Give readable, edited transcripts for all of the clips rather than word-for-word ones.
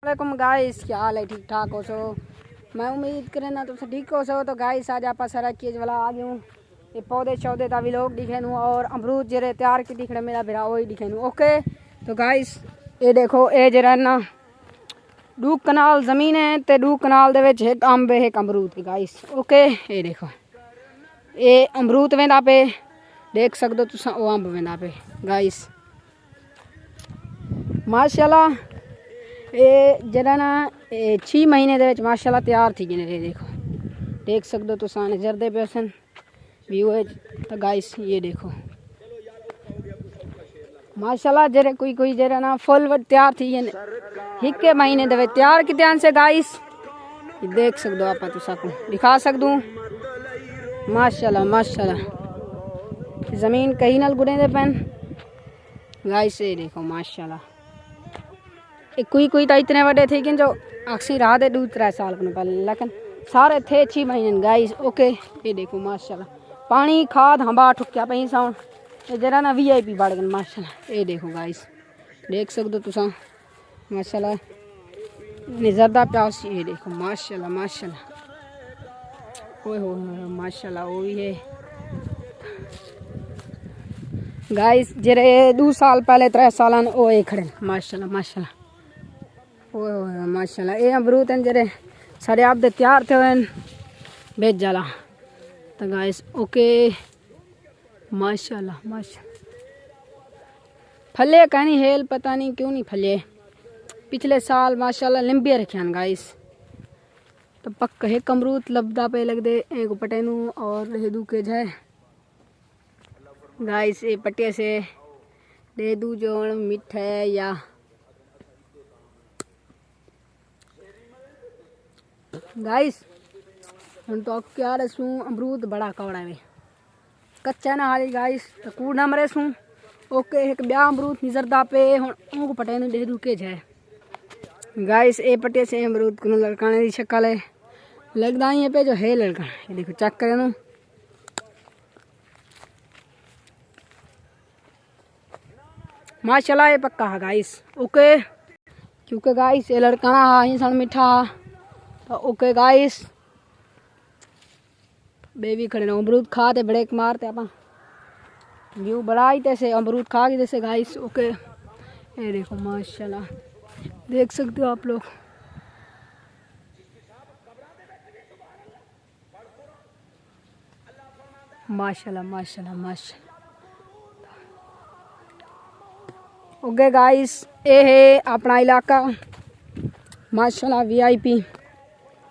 वालेकुम गाइस, क्या हाल है? ठीक ठाक हो सो? मैं उम्मीद करें ना तुम ठीक हो सो। तो गाइस आज आप सारा चीज़ वाला आ गयूँ ये पौधे शौधे का भी लोग दिखे नू और अमरूद जरे तैयार की दिखने मेरा बिरा वही दिखे नू। ओके तो गाइस ये देखो ये जरा ना 2 कनाल ज़मीन है तो 2 कनाल दे विच एक अंब है एक अमरूद है गाइस। ओके ये देखो ये अमरूद वेंदा पे देख सकते हो तुम, वो अंब वेंदा पे गाइस माशाल्लाह। ये जरा ना 6 महीने दे विच माशाल्लाह तैयार थी गए ने। देखो देख सकते हो तुम नजरदे पे सन व्यू है। तो गाइस ये देखो माशाल्लाह जरे कोई जरा ना फुल तैयार थी गए हिके महीने दे विच तैयार की ध्यान से गाइस ये देख सकते हो। आप तुम दिखा सकदू माशाल्लाह माशाल्लाह ज़मीन कहीं नाल गुड़े दे पैन गाइस। ये देखो माशाल्लाह कोई तो इतने बड़े थे कि जो अक्सी रहा थे 2-3 साल को पहले, लेकिन सारे थे 6 महीने गाइस। ओके ये देखो माशाल्लाह पानी खाद हंबा ठुक्या पई साउंड ये जरा ना VIP बढ़ गए माशाल्लाह। ये देखो गाइस देख सकते हो तुम माशाल्लाह निजरदा प्यास। ये देखो माशाल्लाह माशाल्लाह ओए हो माशाल्लाह वो भी है गाइस। जरे 2 साल पहले 3 साल वो खड़े माशाल्लाह माशाल्लाह ओह माशाल्लाह। ये अमरूद हैं जरे सारे आप दे तैयार थे बेच जाला। तो गाइस ओके माशाल्लाह माशाल्लाह फले कहीं हेल पता नहीं क्यों नहीं फले पिछले साल माशाल्लाह लंबे रखे हैं गाइस। तो पक्का है अमरूद लबदा पे लग दे एक पटेनू और हेदू के जाए गाइस। ये पटे से दे दू जो मीठा है या गाइस हम तो क्या रसू अमरूद बड़ा कवड़ा है कच्चा ना हाली गाइस तो कूड़ ना मरे सू। ओके एक ब्याह अमरूद निजरदा पे हूँ पटे ने दे रुके जाए गाइस। ए पटे से अमरूद को लड़काने की शक्ल है लगदा ही पे जो है लड़का ये देखो चेक करे नू माशाल्लाह। ये पक्का है गाइस ओके क्योंकि गाइस ये लड़काना हा ही सन मीठा तो ओके गाइस बेबी खड़े ना अमरूद खा ते ब्रेक मारते आप व्यू बड़ा ही तैसे अमरूद खा के जैसे गाइस। ओके ये देखो माशाल्लाह देख सकते हो आप लोग माशाल्लाह माशाल्लाह माशाल्लाह। ओके गाइस ये है अपना इलाका माशाल्लाह VIP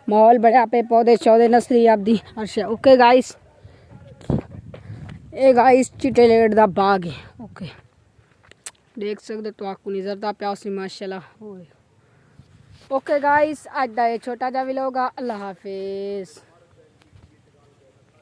माहौल बढ़िया पे पौधे शौधे नर्सरी आपदी अच्छा। ओके गाइस ये गाइस चिट्टे लेट दा बाग है। ओके देख सकते तो आपको नजरदा प्यासी माशाल्लाह। ओके गाइस आज दा ये छोटा जा व्लॉग अल्लाह हाफिज।